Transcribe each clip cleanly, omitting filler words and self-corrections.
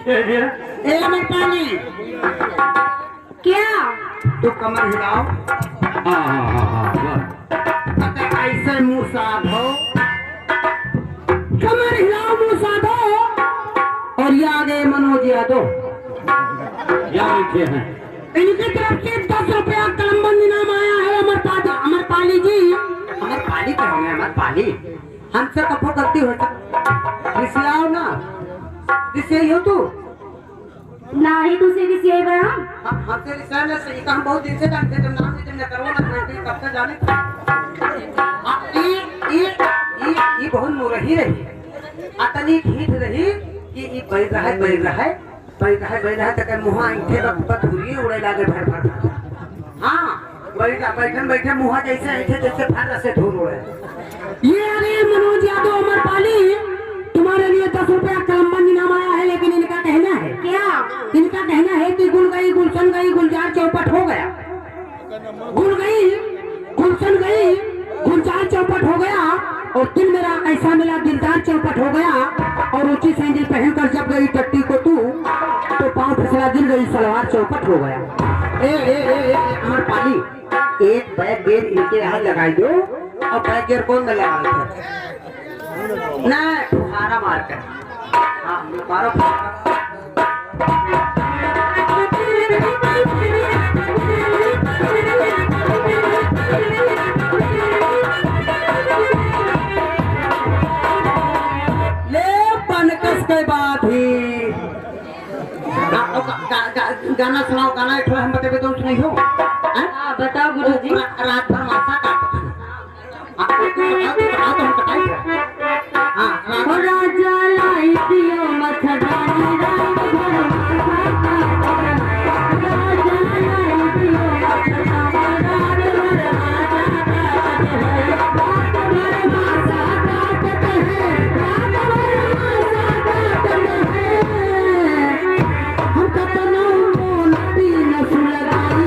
ए अमर पाली क्या? तू कमर हिलाओ। हाँ ऐसे मुंह साधो, कमर हिलाओ, मुंह साधो। और ये आगे मनोज यादव क्या बैठे हैं? इनकी तरफ से 10 रुपया कलमबंद इनाम आया है। अमर पाली जी, अमर पाली कहोगे? अमर पाली हमसे कपो गलती हो सकती, इसलिए आओ ना, इससे ही हो तू ना ही दूसरे किसी आई बड़ा हमसे रिश्ता ना सही। हम बहुत दिन से जानते, तुम नाम नहीं तुमने करो ना, कब से जाने। ये बहुत मुरही रही, अतनी ठीक रही कि ये बैठ रहा है, बैठ रहा है, बैठ रहा है, बैठ रहा है, तक मुँह इंठे बधुरी उड़े लागे भर भर। हाँ बैठन बैठे मुँह जैसे इंठे जैसे भर से धूल उड़े। ये अरे मनोज यादव अमर पाली, तुम्हारे लिए 10 रुपया कलमबंद इनाम आया है। लेकिन इनका कहना है क्या? इनका कहना है कि गुल गई, गुलशन गई, गुलजार चौपट हो गया। गुल गई, गुलशन गई, गुलजार चौपट हो गया। और दिल मेरा ऐसा मिला, दिलदार चौपट हो गया। और ऊंची सैंडल पहनकर जब गई टट्टी को तू, तो पाँव फिसला, दिल गई, सलवार चौपट हो गया। ए अमर पाली, एक बैग गेर इनके यहाँ लगाई दो, और बैग गेर कौन में लगा ना फुहारा मारकर। हाँ मारो ले बनकस के बाद ही गाना सुनाओ। गाना एक हम बते तो नहीं हो। बताओ गुरुजी। रात भर माथा काटो। बताओ तो हम बताइए। हाँ राजा लाई दियो मथदानी रात भर राजा लाई दियो मथदानी हम कतनो मोलती न सुलगाई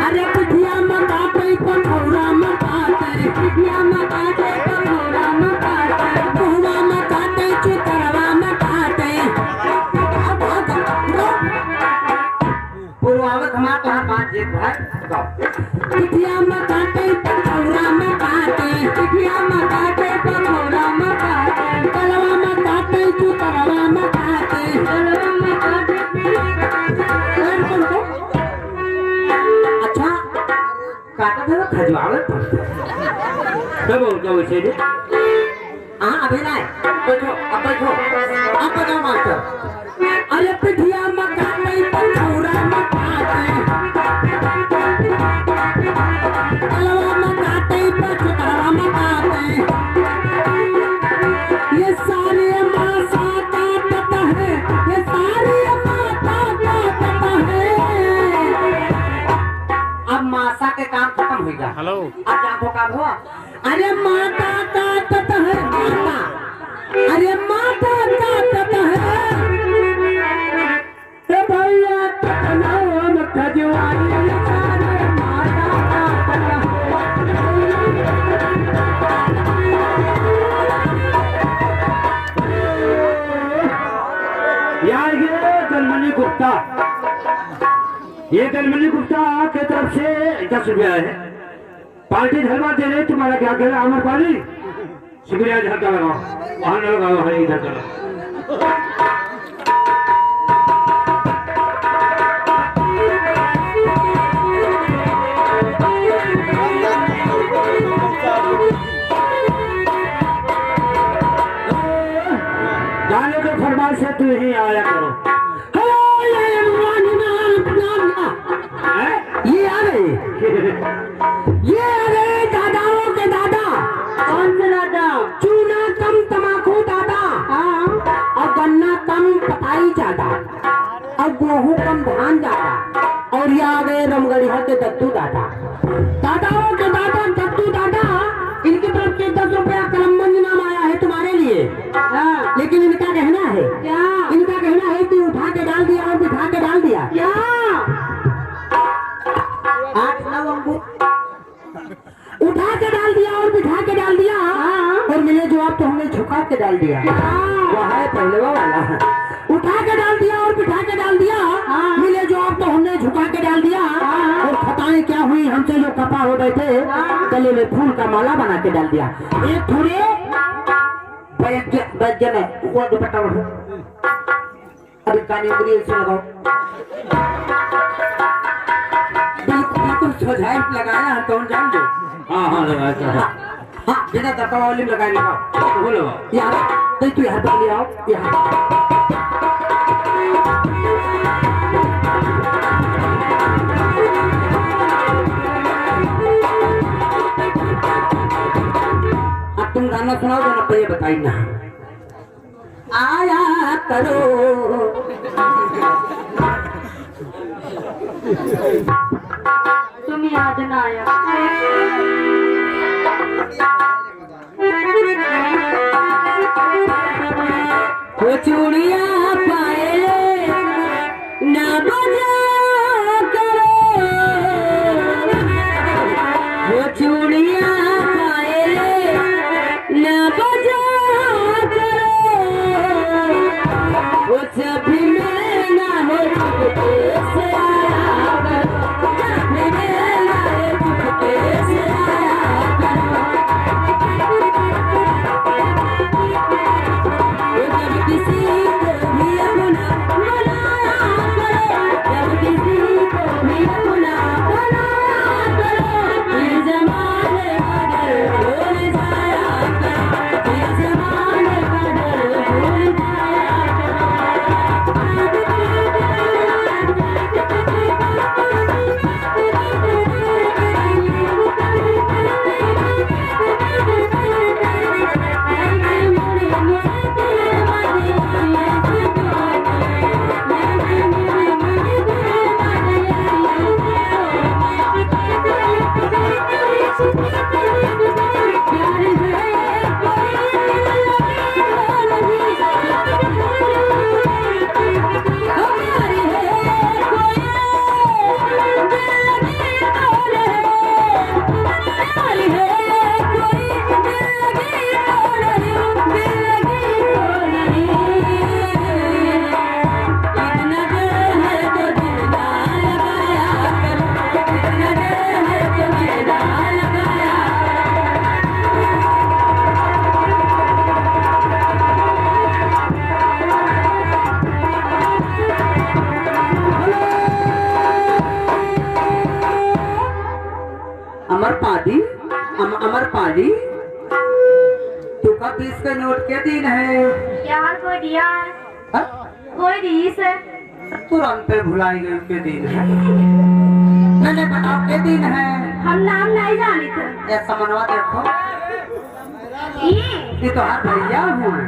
अरे पिठिया मकाते पखौरा मकाते, पिठिया मकाते पखौरा मकाते, बहुआ मकाते चितरवा मकाते। पूर्वावत हमारा तो हाँ 5 जेब है। पिठिया मकाते पखौरा मकाते, पिठिया मकाते पखौरा मकाते, कलवा मकाते चितरवा मकाते, कलवा मकाते। अच्छा काटा था खजवावत कब उनका वैसे दे? हाँ अभी नहीं, बैठो अब बैठो, अब बताओ मास्टर। अरे पिठिया मकाते पखौरा मकाते, कलवा मकाते पचकड़ा मकाते, ये सारे मासा काटता है, ये सारे माता काटता है। अब मासा के काम खत्म हो गया। हेलो अब क्या काम हुआ? अरे माता काटता है, माता, अरे माता काटता है। भैया कतनाम खजवारी सारे माता काटता यार ये दलमनी गुप्ता के तरफ से 10 रुपया है। पार्टी धन्यवाद दे रहे, तुम्हारा क्या कहना अमर पाली? शुक्रिया, झटका लगाओ, वहां न लगाओ, है इधर चलो। जाने को फरमाइश से तू ही आया करो। ये आ गए, ये आ गए दादाओं के दादा। कौन से दादा? चूना कम तमाकू दादा, और गन्ना कम पताई ज्यादा, और गेहूं कम धान ज्यादा, और ये आ गए रमगढ़िया के दत्तू दादा। दादाओं के दादा दत्तू दादा, इनकी तरफ से 10 रुपया कलमबंद इनाम आया है तुम्हारे लिए। हाँ। लेकिन इनका कहना है क्या? इनका कहना है कि उठा के डाल दिया और बिठा के डाल दिया। क्या? 8-9 अंगूर उठा के डाल दिया और बिठा के डाल दिया। हाँ। और मिले जवाब तो हमने झुका के डाल दिया। वो है पहलवा वाला। उठा के डाल दिया और बिठा के डाल दिया। हाँ। मिले जवाब तो हमने झुका के डाल दिया। हाँ। और खताएं क्या हुई हमसे जो कपा हो गए थे, गले में फूल का माला बना के डाल दिया। एक थोड़े वो दुपट्टा बढ़ो, अभी कानी उंगली से लगाओ, बिल्कुल सोझाई लगाया है तो जान दो। हाँ लगाया। हाँ बिना दबा वाली लगाए लगाओ। बोलो यार नहीं तू यहाँ तक ले आओ। यहाँ अब तुम गाना सुनाओ जो ना ये बताई ना। आया करो तुम याद ना आया। वो चूड़िया पाए ना बजा करो, वो चूड़िया पाए ना बजा करो, वो सभी में ना हो से आया करो, सभी में ना हो से आया करो। जब किसी को भी अपना बनाया करो, जब किसी को भी अपना बनाया करो, ये ज़माने का डर भूल जाया करो, ये ज़माने का डर भूल जाया अमर पाली तू का 20 का नोट के दिन है यार कोई दिया है? हाँ? कोई दी से तुरंत पे भुलाई गई के दिन है। मैंने बताओ के दिन है। हम नाम नहीं जानी थे। ऐसा मनवा देखो, ये ये तो हर भैया हुए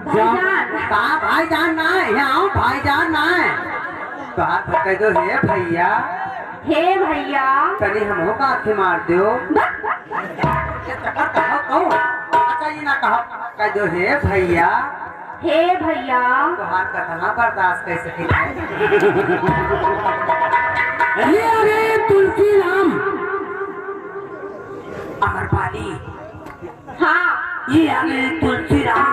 भाईजान। कहा भाईजान ना है, यहाँ आओ भाईजान ना है तो हाथ कह दो हे भैया, हे भैया कहीं हम हो का आँखें मार दो। अच्छा ये ना कहो, कह दो हे भैया, हे भैया तो हाथ का कहाँ बर्दाश्त कैसे है। ये अरे तुलसी राम अमरपाली, हाँ ये अरे तुलसी राम।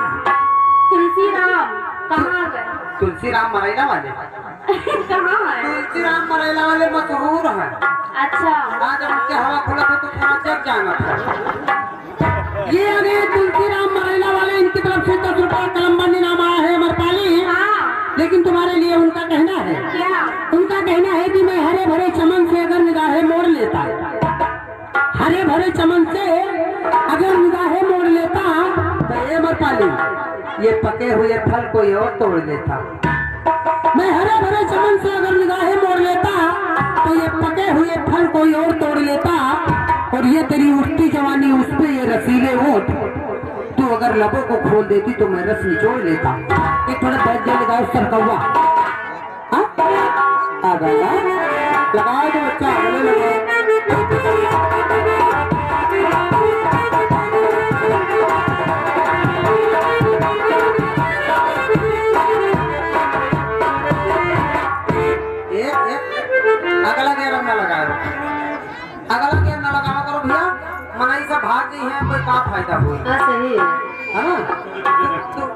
तुलसी राम कहाँ गए? तुलसी राम मरैला वाले, कहाँ है? तुलसी राम मरैला वाले मशहूर हैं। अच्छा आज उनके हवा खुला तो पूरा जग जाना था। ये अरे तुलसी राम मरैला वाले, इनकी तरफ से 10 रुपया कलमबंद इनाम आया है अमरपाली। हाँ लेकिन तुम्हारे लिए उनका कहना है क्या? उनका कहना है कि मैं हरे भरे चमन से अगर निगाहें मोड़ लेता, हरे भरे चमन से अगर निगाहें मोड़ लेता तो ये अमरपाली ये पके हुए फल कोई और तोड़ देता। मैं हरे भरे चमन से अगर निगाहें मोड़ लेता तो ये पके हुए फल कोई और तोड़ लेता। और ये तेरी उठती जवानी, उस पे ये रसीले होठ, तू अगर लबों को खोल देती तो मैं रस निचोड़ लेता। एक थोड़ा बैठ जा लगाओ सर कौवा, आ गया लगा भाग गई है, कोई का फायदा हुई हाँ सही है। है ना?